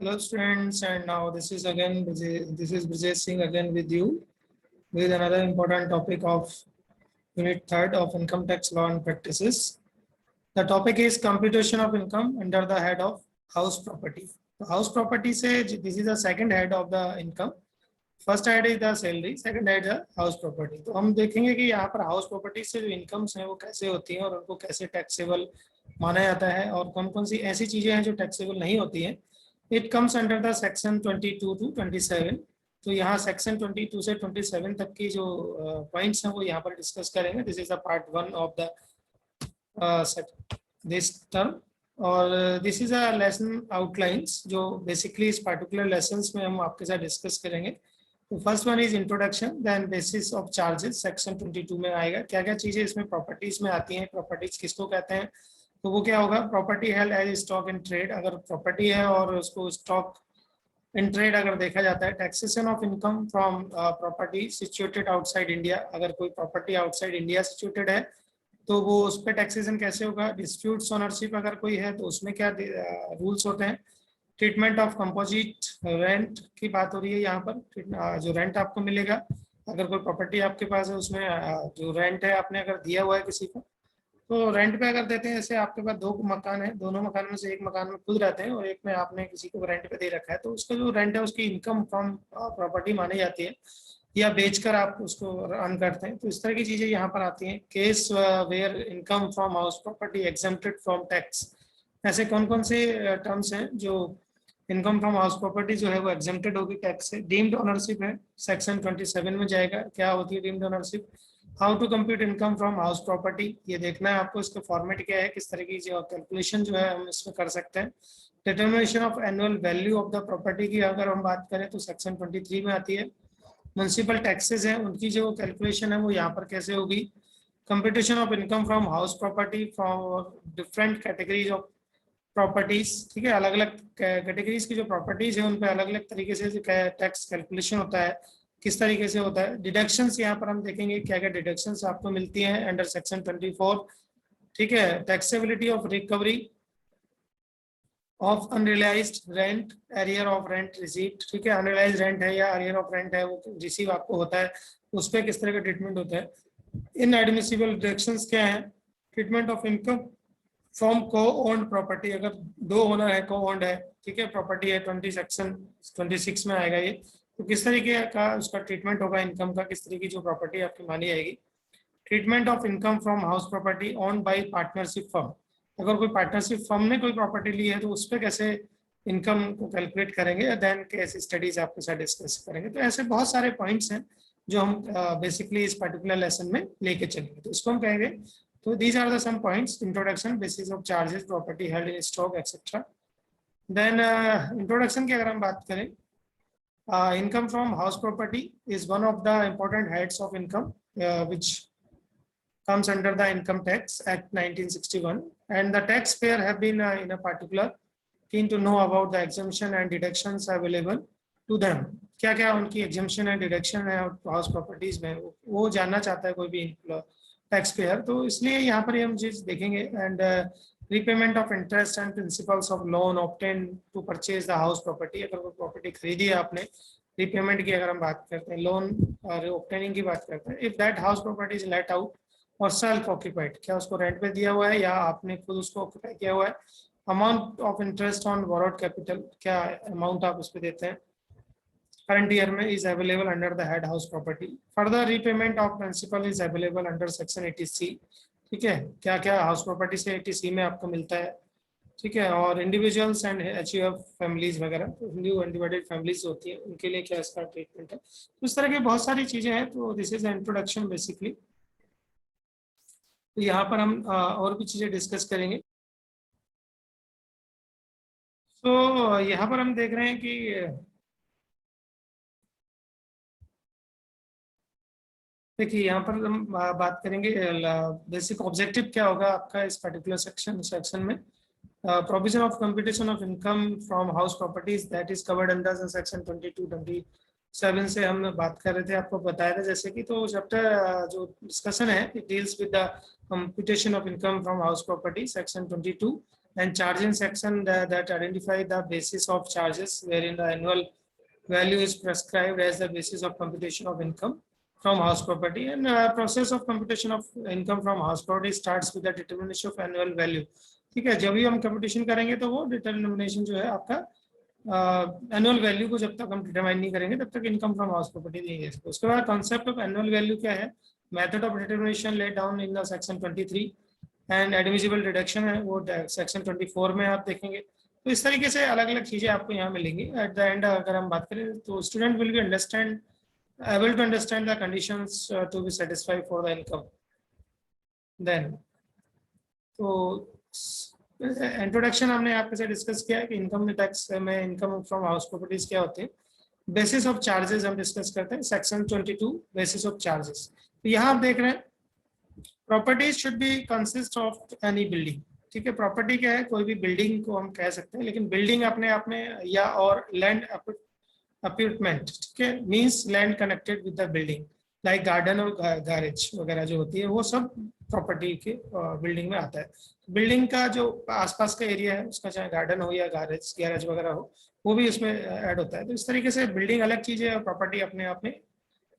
Hello students, and now this is Brijesh Singh again with you with another important topic of unit third of income tax law and practices. The topic is computation of income under the head of house property. So house property say this is the second head of the income. First head is the salary, second head है house property. तो हम देखेंगे कि यहाँ पर house property से जो incomes हैं वो कैसे होती हैं और उनको कैसे टैक्सेबल माना जाता है और कौन कौन सी ऐसी चीजें हैं जो टैक्सेबल नहीं होती हैं. It comes under the section 22 to 27. तो यहाँ सेक्शन 22 से 27 तक की जो पॉइंट्स हैं वो यहाँ पर डिस्कस करेंगे. This is the part 1 of the this term और this is a lesson outlines जो बेसिकली इस पर्टिकुलर लेसन्स में हम आपके साथ डिस्कस करेंगे. तो first one is introduction, then basis of charges section 22 में आएगा. क्या क्या चीजें इसमें प्रॉपर्टीज में आती हैं, प्रॉपर्टीज किसको कहते हैं. तो वो क्या होगा, property held as stock in trade. अगर प्रॉपर्टी है और उसको स्टॉक इन ट्रेड अगर देखा जाता है. Taxation of income from property situated outside India. अगर कोई प्रॉपर्टी आउटसाइड इंडिया सिचुएटेड है तो वो उस पर टैक्सेशन कैसे होगा. डिस्प्यूट्स ओनरशिप अगर कोई है तो उसमें क्या रूल्स होते हैं. ट्रीटमेंट ऑफ कंपोजिट रेंट की बात हो रही है यहाँ पर. जो रेंट आपको मिलेगा अगर कोई प्रॉपर्टी आपके पास है उसमें जो रेंट है आपने अगर दिया हुआ है किसी को तो रेंट पे अगर देते हैं. जैसे आपके पास दो मकान है, दोनों मकान में से एक मकान में खुद रहते हैं और एक में आपने किसी को रेंट पे दे रखा है तो उसका जो रेंट है उसकी इनकम फ्रॉम प्रॉपर्टी मानी जाती है या बेचकर आप उसको अर्न करते हैं. तो इस तरह की चीजें यहाँ पर आती हैं. Case where income from house property exempted from tax. ऐसे कौन कौन से टर्म्स हैं जो इनकम फ्रॉम हाउस प्रॉपर्टी जो है वो एग्जेम्प्टेड होगी टैक्स से. डीम्ड ओनरशिप है, सेक्शन 27 में जाएगा. क्या होती है deemed ownership. How to compute income from house property, ये देखना है आपको. इसका फॉर्मेट क्या है, किस तरह की जो कैलकुलेशन जो है हम इसमें कर सकते हैं. Determination of annual value of the property की अगर हम बात करें तो सेक्शन 23 में आती है. म्युनिसिपल टैक्सेस हैं उनकी जो कैलकुलेशन है वो यहाँ पर कैसे होगी. Computation of income from house property from different categories of properties. ठीक है, अलग अलग कैटेगरीज की जो प्रॉपर्टीज है उन पर अलग अलग तरीके से टैक्स कैलकुलेशन होता है, किस तरीके से होता है. डिडक्शंस यहाँ पर हम देखेंगे क्या क्या डिडक्शंस आपको मिलती हैं अंडर सेक्शन 24. ठीक है, taxability of recovery of unrealised rent, arrear of rent received. ठीक है, अनरियलाइज्ड रेंट है या एरियर ऑफ रेंट है वो रिसीव आपको होता है, उस पर किस तरह का ट्रीटमेंट होता है. इन एडमिसिबल डिडक्शंस क्या है. ट्रीटमेंट ऑफ इनकम फ्रॉम को ओन्ड प्रॉपर्टी. अगर दो ओनर है, को ओन्ड है, ठीक है, प्रॉपर्टी है 20 सेक्शन 26 में आएगा ये. तो किस तरीके का उसका ट्रीटमेंट होगा इनकम का, किस तरीके की जो प्रॉपर्टी आपकी मानी जाएगी. Treatment of income from house property owned by partnership firm. अगर कोई पार्टनरशिप फर्म ने कोई प्रॉपर्टी ली है तो उस पर कैसे इनकम को कैलकुलेट करेंगे, देन कैसे स्टडीज आपके साथ डिस्कस करेंगे. तो ऐसे बहुत सारे पॉइंट्स हैं जो हम बेसिकली इस पर्टिकुलर लेसन में लेके चलेंगे. तो इसको हम कहेंगे. तो these are the some points: introduction, basis of charges, property held in stock, etc. Then introduction की अगर हम बात करें, income from house property is one of the important heads of income which comes under the Income Tax Act 1961, and the taxpayer have been in a particular keen to know about the exemption and deductions available to them. क्या क्या उनकी exemption and deduction है house properties में वो जानना चाहता है कोई भी टैक्स पेयर. तो इसलिए यहाँ पर हम चीज देखेंगे. And repayment of interest and principals of loan obtain to purchase the house property. अगर कोई प्रॉपर्टी खरीदी है आपने, रीपेमेंट की अगर हम बात करते हैं, लोन और ऑब्टेनिंग की बात करते हैं. If that house property is let out और सेल्फ ऑक्यूपाइड, क्या उसको रेंट पे दिया हुआ है या आपने खुद उसको ऑक्यूपाई किया हुआ है. Amount of interest on borrowed capital, क्या अमाउंट आप उस पर देते हैं current year में is available under the head house property. Further repayment of principal is available under section 80C. ठीक है, क्या क्या हाउस प्रॉपर्टी से 80C में आपको मिलता है. ठीक है, और इंडिविजुअल्स एंड HUF फैमिलीज वगैरह, न्यू अनडिवाइडेड फैमिलीज होती है उनके लिए क्या इसका ट्रीटमेंट है. तो इस तरह की बहुत सारी चीजें हैं. तो दिस इज इंट्रोडक्शन बेसिकली. तो यहाँ पर हम और भी चीजें डिस्कस करेंगे. तो यहाँ पर हम देख रहे हैं कि देखिए यहाँ पर हम बात करेंगे बेसिक ऑब्जेक्टिव क्या होगा आपका इस पर्टिकुलर सेक्शन में. Provision of computation of income from house properties that is covered under section 22-27 से हम बात कर रहे थे, आपको बताया था जैसे कि. तो चैप्टर जो डिस्कशन है it deals with the computation of income from house property section 22 and charging section that identify the basis of charges, wherein the annual value is prescribed as the basis of computation of income from house property. And process of computation of income from house property starts with the determination of annual value. ठीक है, जब भी हम computation करेंगे तो वो determination जो है आपका एनुअल वैल्यू को जब तक हम डिटरमाइन नहीं करेंगे तब तक इनकम फ्रॉम हाउस प्रॉपर्टी नहीं है। उसके बाद कॉन्सेप्ट ऑफ एनुअल वैल्यू क्या है, method of determination laid down in the section 23 and admissible deduction है वो सेक्शन 24 में आप देखेंगे। तो इस तरीके से अलग अलग चीजें आपको यहाँ मिलेंगी। एट द एंड अगर हम बात करें तो student will be understand able to understand the conditions to be satisfied for the income. Then तो इंट्रोडक्शन हमने आपके साथ डिस्कस किया कि इनकम टैक्स में इनकम फ्रॉम हाउस प्रॉपर्टीज क्या होते हैं। बेसिस ऑफ चार्जेस हम डिस्कस करते हैं, सेक्शन 22 बेसिस ऑफ चार्जेस। तो यहाँ आप देख रहे हैं properties should be consist of any building. ठीक है, प्रॉपर्टी क्या है, कोई भी बिल्डिंग को हम कह सकते हैं, लेकिन बिल्डिंग अपने आप में या और लैंड अपार्टमेंट, ठीक है, means land connected with the building like garden और गैरेज वगैरह जो होती है वो सब प्रॉपर्टी के बिल्डिंग में आता है। बिल्डिंग का जो आसपास का एरिया है उसका चाहे गार्डन हो या गैरेज वगैरह हो वो भी उसमें ऐड होता है। तो इस तरीके से बिल्डिंग अलग चीज है और प्रॉपर्टी अपने आप में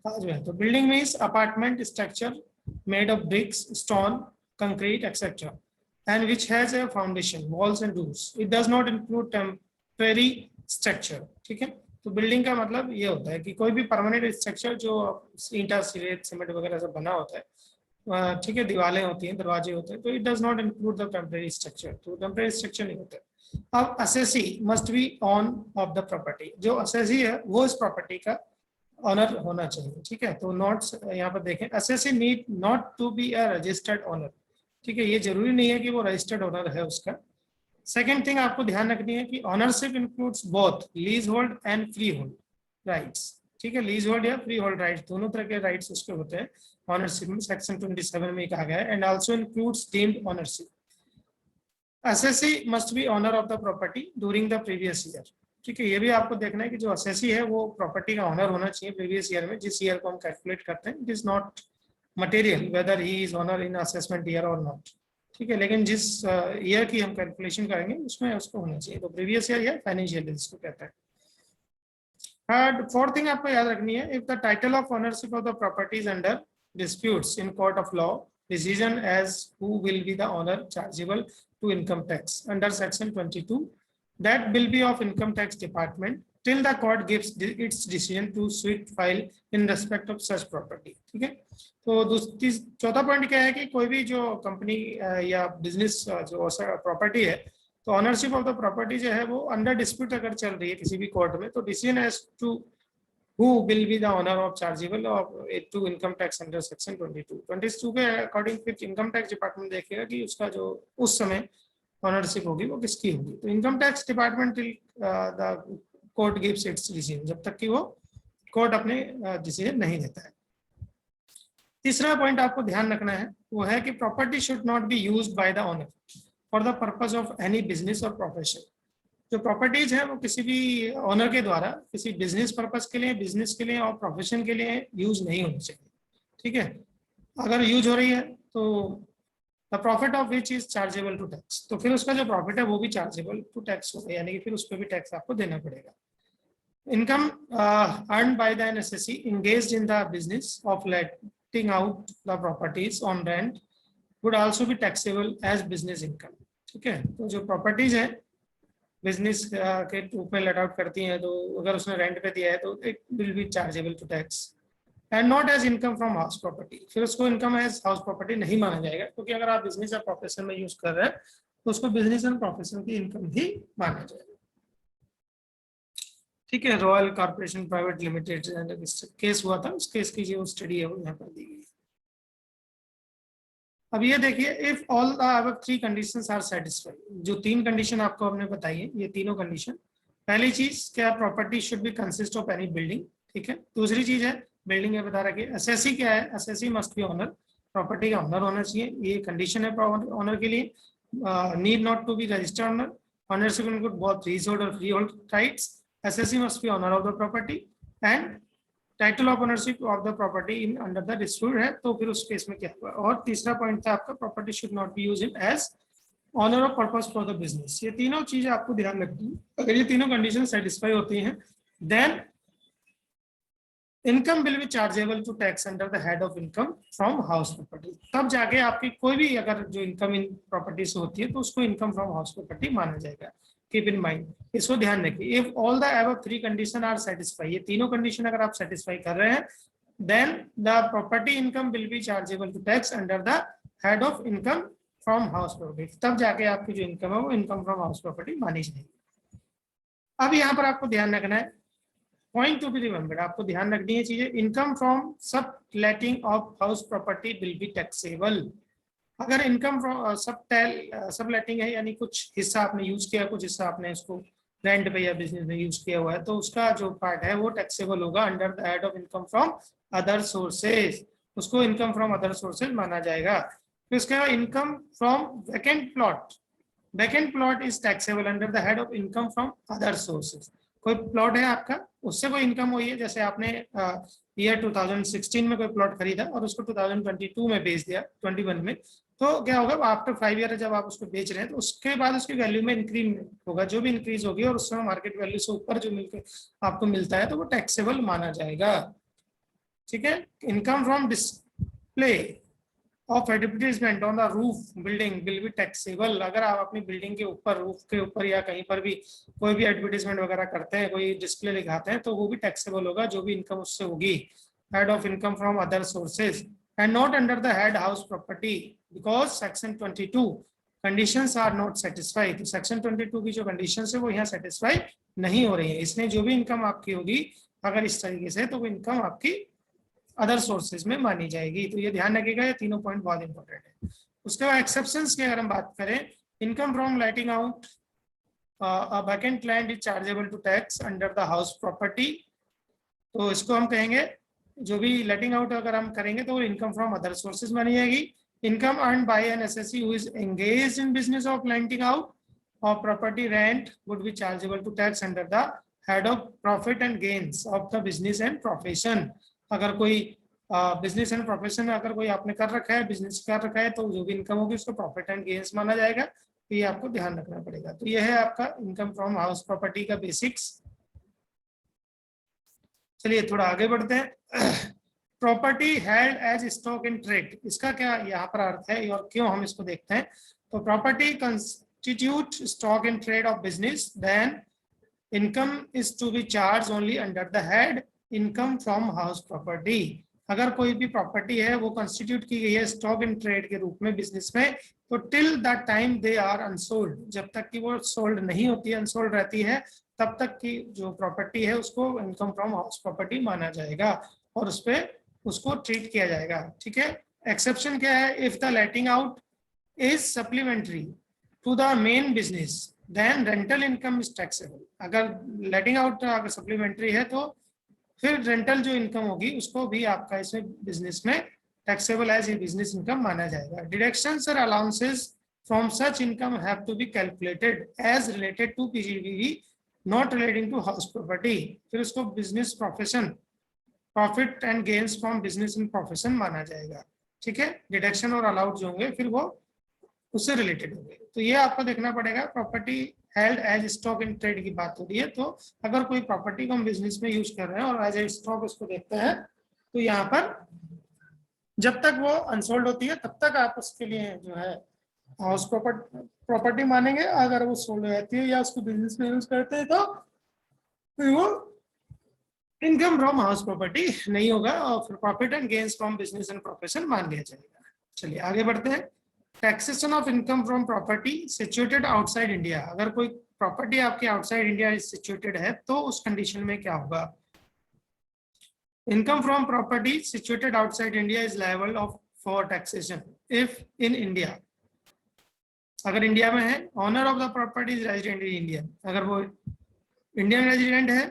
जो है। तो building means apartment structure made of BRICS, stone, concrete etcetera and which has a foundation, walls and roofs. It does not include temporary structure. ठीक है, तो बिल्डिंग का मतलब ये होता है कि कोई भी परमानेंट स्ट्रक्चर जो ईंटा, रेत, सीमेंट वगैरह से बना होता है, ठीक है, दीवारें होती हैं, दरवाजे होते हैं, तो it does not include the temporary structure. तो टेम्परेरी स्ट्रक्चर नहीं होता है। अब assessee must be on off the property. जो असेसी है वो इस प्रॉपर्टी का ऑनर होना चाहिए। ठीक है, तो नोट्स यहाँ पर देखें, assessee need not to be a registered owner. ठीक है, ये जरूरी नहीं है कि वो रजिस्टर्ड ऑनर है उसका। सेकेंड थिंग आपको ध्यान रखनी है कि ownership includes both lease hold and free hold rights. ठीक है, लीज होल्ड या फ्री होल्ड राइट्स दोनों तरह के राइट्स उसके होते हैं ऑनरशिप में, सेक्शन 27 में कहा गया है। And also includes deemed ownership. Assessee must be owner of the property during the previous year. ठीक है, ये भी आपको देखना है कि जो असेसी है वो प्रॉपर्टी का ऑनर होना चाहिए प्रीवियस ईयर में, जिस ईयर को हम कैलकुलेट करते हैं। It is not material whether he is owner in assessment year और नॉट। ठीक है, लेकिन जिस ईयर की हम कैलकुलेशन करेंगे उसमें उसको होना चाहिए। तो प्रीवियस ईयर या फाइनेंशियल ईयर जिसको कहते हैं। फोर्थ थिंग आपको याद रखनी है, if the title of ownership of the property is under disputes in court of law, decision as who will be the owner chargeable to income tax under section 22 that will be of income tax department till the court gives its decision to suit file in respect of such property। ठीक है, तो चौथा point क्या है कि कोई भी जो कंपनी या बिजनेस जो प्रॉपर्टी है, तो ऑनरशिप ऑफ द प्रॉपर्टी जो है वो अंडर डिस्प्यूट अगर चल रही है किसी भी कोर्ट में, तो decision as to who will be the owner of chargeable of to income tax under section 22 के अकॉर्डिंग फिर इनकम टैक्स डिपार्टमेंट देखेगा कि उसका जो उस समय ऑनरशिप होगी वो किसकी होगी। तो income tax department the court gives it's decision, जब तक कि वो कोर्ट अपने डिसीजन नहीं देता है। तीसरा पॉइंट आपको ध्यान रखना है वो है कि property should not be used by the owner for the purpose of any business और प्रोफेशन। जो प्रॉपर्टीज है वो किसी भी ओनर के द्वारा किसी बिजनेस पर्पस के लिए और प्रोफेशन के लिए यूज नहीं होनी चाहिए। ठीक है, अगर यूज हो रही है तो the profit of which is chargeable to tax, तो फिर उसका जो प्रॉफिट है वो भी चार्जेबल टू टैक्स होगा, यानी कि फिर उस पर भी टैक्स आपको देना पड़ेगा। Income earn by the NSSC engaged in the business of letting out the properties on rent would also be taxable as business income। ठीक है, तो जो प्रॉपर्टीज है बिजनेस के रूप में लेट आउट करती हैं, तो अगर उसने रेंट पे दिया है तो it will be chargeable to tax and not as income from house property. फिर उसको इनकम एज हाउस प्रॉपर्टी नहीं माना जाएगा, क्योंकि अगर आप बिजनेस या प्रोफेशन में यूज कर रहे हैं तो उसको बिजनेस एंड प्रोफेशन की इनकम ही माना जाएगा। ठीक है, royal corporation private limited case हुआ था, उस केस की जो स्टडी है वो यहाँ पर दी गई है। अब ये देखिए, if all the above 3 conditions are satisfied, जो 3 कंडीशन आपको हमने बताई है, ये तीनों कंडीशन, पहली चीज क्या, property should be consist of any building. ठीक है, दूसरी चीज है बिल्डिंग है बता रखी है। असेसी क्या है, assessee must be owner, property का ऑनर होना चाहिए, ये कंडीशन है ऑनर के लिए। Need not to be registered owner, ownership include both leasehold और free hold rights. Assessee must be owner of the property and title of ownership of the property in under the dispute है, तो फिर उस case में क्या हुआ। और तीसरा पॉइंट था आपका, property should not be used as owner of purpose for the business, ये तीनों चीजें आपको ध्यान रखनी है। अगर ये तीनों कंडीशन सेटिस्फाई होती हैं then income will be chargeable to tax under the head of income from house property. तब जाके आपकी कोई भी अगर जो इनकम इन प्रॉपर्टी से होती है तो उसको इनकम फ्रॉम हाउस प्रॉपर्टी माना जाएगा। कीप इन माइंड, इसको ध्यान रखिए। If all the above three condition are satisfy, ये तीनों कंडीशन अगर आप सेटिस्फाई कर रहे हैं then the property income will be chargeable to tax under the head of income from house property. तब जाके आपकी जो इनकम है वो इनकम फ्रॉम हाउस प्रॉपर्टी मानी जाएगी। अब यहाँ पर आपको ध्यान रखना है, पॉइंट टू बी रिमेंबर्ड, आपको ध्यान रखनी है चीजें। Income from sub letting of house property will be taxable. अगर इनकम फ्रॉम सब लेटिंग है, यानी कुछ हिस्सा आपने यूज किया, कुछ हिस्सा आपने इसको रेंट पे या बिजनेस में यूज किया हुआ है, तो उसका जो पार्ट है वो टैक्सेबल होगा under the head of income from other sources, उसको इनकम फ्रॉम अदर सोर्सेज माना जाएगा। फिर उसके बाद income from vacant plot, vacant plot is taxable under the head of income from other sources. कोई प्लॉट है आपका, उससे कोई इनकम हुई है, जैसे आपने ईयर 2016 में कोई प्लॉट खरीदा और उसको 2022 में बेच दिया 21 में, तो क्या होगा आफ्टर 5 ईयर जब आप उसको बेच रहे हैं तो उसके बाद उसकी वैल्यू में इंक्रीज होगा, जो भी इंक्रीज होगी और उस समय मार्केट वैल्यू से ऊपर जो मिलकर आपको मिलता है तो वो टैक्सेबल माना जाएगा। ठीक है। Income from display of advertisement on the roof building will be taxable. अगर आप अपनी बिल्डिंग के ऊपर, रूफ के ऊपर या कहीं पर भी कोई भी एडवर्टीजमेंट वगैरह करते हैं, कोई डिस्प्ले दिखाते हैं, तो वो भी टैक्सेबल होगा, जो भी इनकम उससे होगी। Head of income from other sources and not under the head house property because section 22 conditions are not satisfy. तो सेक्शन 22 की जो कंडीशंस है वो यहाँ सेटिस्फाई नहीं हो रही है, इसलिए जो भी इनकम आपकी होगी अगर इस तरीके से, तो वो इनकम आपकी अदर सोर्सेज में मानी जाएगी। तो ये ध्यान रखिएगा, ये तीनों पॉइंट बहुत इंपॉर्टेंट है। उसके बाद एक्सेप्शंस की अगर हम बात करें, income from letting out vacant land is chargeable to tax under the house property. तो इसको हम कहेंगे, जो भी लेटिंग आउट अगर हम करेंगे तो इनकम फ्रॉम अदर सोर्सेज मानी जाएगी। Income earn by an assessee who is engaged in business of letting out और property rent would be chargeable to tax under the head of profit and gains of the business and profession. अगर कोई business and profession अगर कोई आपने कर रखा है, business कर रखा है, तो जो भी इनकम होगी उसको प्रॉफिट एंड गेन्स माना जाएगा। तो ये आपको ध्यान रखना पड़ेगा। तो ये है आपका इनकम फ्रॉम हाउस प्रॉपर्टी का बेसिक्स। चलिए थोड़ा आगे बढ़ते हैं। Property held as stock in trade, इसका क्या यहाँ पर अर्थ है और क्यों हम इसको देखते हैं। तो property constitute stock in trade of business, then income is to be charge only under the head income from house property. अगर कोई भी प्रॉपर्टी है वो कंस्टिट्यूट की गई है स्टॉक इन ट्रेड के रूप में बिजनेस में, तो till the time they are unsold, जब तक कि वो सोल्ड नहीं होती है, अनसोल्ड रहती है, तब तक की जो प्रॉपर्टी है उसको इनकम फ्रॉम हाउस प्रॉपर्टी माना जाएगा और उस पर उसको ट्रीट किया जाएगा। ठीक है। एक्सेप्शन क्या है, if the letting out is supplementary to the main business then rental income is taxable. अगर लेटिंग आउट अगर सप्लीमेंट्री है तो फिर रेंटल जो इनकम होगी उसको भी आपका इसमें बिजनेस में taxable as a business income माना जाएगा। डिडक्शंस और allowances from such income have to be calculated as related to PGBP not relating to house property. फिर उसको business profession profit and gains from business in profession माना जाएगा। ठीक है। Deduction और अलाउड जो होंगे फिर वो उससे रिलेटेड होंगे। तो ये आपको देखना पड़ेगा। Property held as stock in trade की बात हो रही है, तो अगर कोई प्रॉपर्टी को हम बिजनेस में यूज कर रहे हैं और एज ए स्टॉक उसको देखते हैं, तो यहाँ पर जब तक वो अनसोल्ड होती है तब तक आप उसके लिए जो है हाउस प्रॉपर्टी मानेंगे। अगर वो सोल्ड रहती है या उसको बिजनेस में यूज करते हैं तो फिर वो इनकम फ्रॉम हाउस प्रॉपर्टी नहीं होगा और फिर profit and gains from business and profession मान लिया जाएगा। चलिए आगे बढ़ते हैं। Taxation of income from property situated outside India. अगर कोई प्रॉपर्टी आपके आउटसाइड इंडिया सिचुएटेड है तो उस कंडीशन में क्या होगा। Income from property situated outside India is liable of for taxation if in India. अगर इंडिया में है, owner of the property is resident in India. अगर वो इंडियन रेजिडेंट है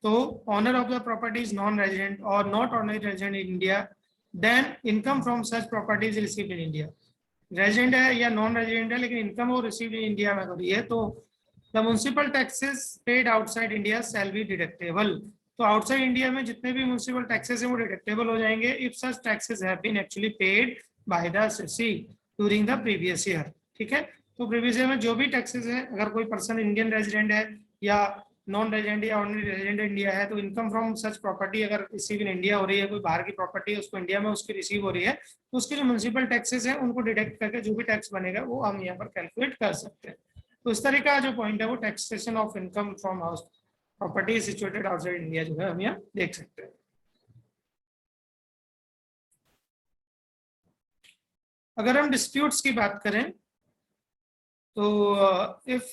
तो owner of the property is non resident और not owner resident in India, then income from such property is received in India. Resident है या non resident है लेकिन income वो रिसीव्ड इन इंडिया में हो रही है, तो the municipal taxes paid outside India shall be deductible. तो आउटसाइड इंडिया में जितने भी म्युनिसिपल टैक्सेस हैं वो डिडक्टेबल हो जाएंगे if such taxes have been actually paid by the SSC during the previous year. ठीक है। तो प्रीवियस ईयर में जो भी टैक्सेस हैं, अगर कोई पर्सन इंडियन रेजिडेंट है या नॉन रेजिडेंट या ऑनली रेजिडेंट इंडिया है, तो इनकम फ्रॉम सच प्रॉपर्टी अगर रिसीव इन इंडिया हो रही है, कोई बाहर की प्रॉपर्टी है उसको इंडिया में उसकी रिसीव हो रही है, तो उसके जो म्यूनसिपल टैक्सेस हैं उनको डिडक्ट करके जो भी टैक्स बनेगा वो हम यहाँ पर कैलकुलेट कर सकते हैं। तो इस तरह का जो पॉइंट है वो taxation of income from house property situated outside India जो है हम यहाँ देख सकते हैं। अगर हम डिस्प्यूट्स की बात करें तो if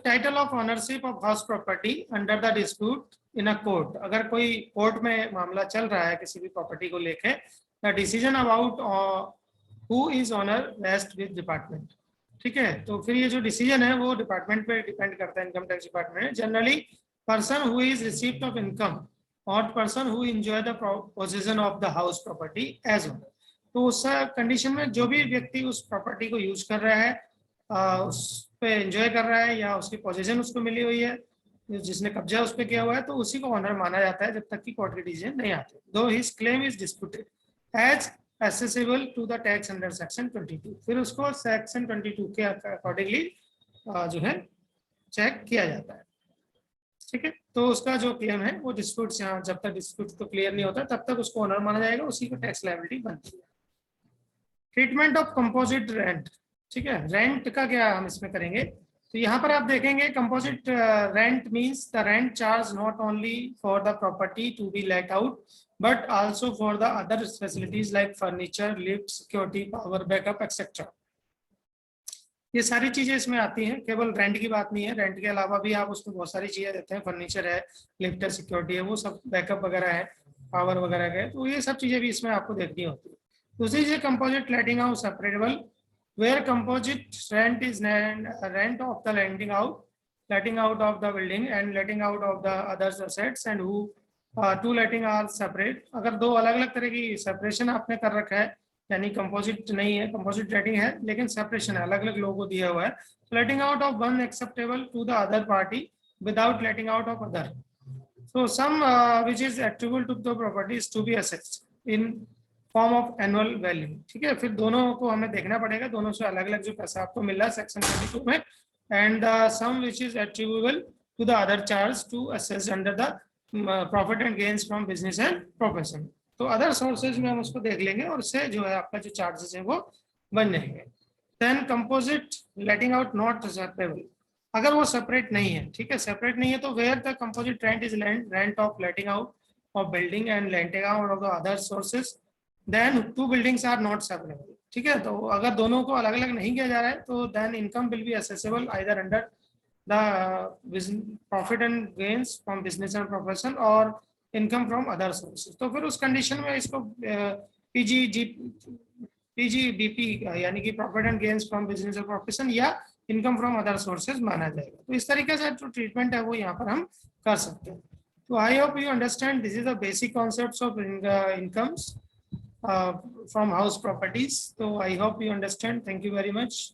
title of ownership of house property under the dispute in a court, अगर कोई कोर्ट में मामला चल रहा है किसी भी प्रॉपर्टी को लेके, the decision about who is owner rest with department. ठीक है, तो फिर ये जो डिसीजन है वो डिपार्टमेंट पे डिपेंड करता है, income tax department. Generally person who is receipt of income और person who enjoy the position of the house property as owner. तो उस कंडीशन में जो भी व्यक्ति उस प्रॉपर्टी को यूज कर रहा है, उस पे एंजॉय कर रहा है या उसकी पोजीशन उसको मिली हुई है, जिसने कब्जा उस पर किया हुआ है, तो उसी को ऑनर माना जाता है जब तक कि कोर्ट के डिसीजन नहीं आते। Though his claim is disputed as accessible to the tax under section 22, फिर उसको सेक्शन 22 के अकॉर्डिंगली जो है चेक किया जाता है। ठीक है, तो उसका जो क्लेम है वो डिस्प्यूट से, जब तक डिस्प्यूट तो क्लियर नहीं होता तब तक उसको ओनर माना जाएगा, उसी को टैक्स लायबिलिटी बनती है। Treatment of composite rent. ठीक है, रेंट का क्या हम इसमें करेंगे, तो यहाँ पर आप देखेंगे composite rent means the rent charge not only for the property to be let out but also for the other facilities like furniture, lift, security, power backup, etc. ये सारी चीजें इसमें आती हैं, केवल रेंट की बात नहीं है, रेंट के अलावा भी आप उसमें बहुत सारी चीजें देते हैं, फर्नीचर है, लिफ्ट है, सिक्योरिटी है, वो सब बैकअप वगैरह है, पावर वगैरह है, तो ये सब चीजें भी इसमें आपको देखनी होती है। दूसरी चीज composite letting out separable, where composite rent is rent of the letting out of the building and letting out of the others assets and who to letting are separate. अगर दो अलग अलग तरह की सेपरेशन आपने कर रखा है, यानी कंपोजिट नहीं है, कंपोजिट लेटिंग है लेकिन सेपरेशन है, अलग अलग लोगों को दिया हुआ है, letting out of one acceptable to the other party without letting out of other, so sum which is attributable to the property is to be assessed in form of annual value. ठीक है, फिर दोनों को हमें देखना पड़ेगा, दोनों से अलग अलग जो पैसा आपको मिल रहा है सेक्शन 22 में, and sum which is attributable to the other charge to assess under the profit and gains from business and profession. तो अदर सोर्सेज में हम उसको देख लेंगे और उससे जो है आपका जो चार्जेस है वो बन जाएंगे। Then composite letting out not separable, अगर वो सेपरेट नहीं है, ठीक है, सेपरेट नहीं है, तो where the composite rent is rent of letting out of building and letting out of the other sources, then two buildings are not separable. ठीक है, तो अगर दोनों को अलग अलग नहीं किया जा रहा है तो then income will be assessable either under the profit and gains from business and profession or income from other sources। तो फिर उस कंडीशन में इसको PGBP यानी कि profit and gains from business और प्रोफेशन या इनकम फ्रॉम अदर सोर्सेज माना जाएगा। तो इस तरीके से जो ट्रीटमेंट है वो यहाँ पर हम कर सकते हैं। तो I hope you understand, this is the basic concepts of incomes from house properties. तो I hope you understand, thank you very much.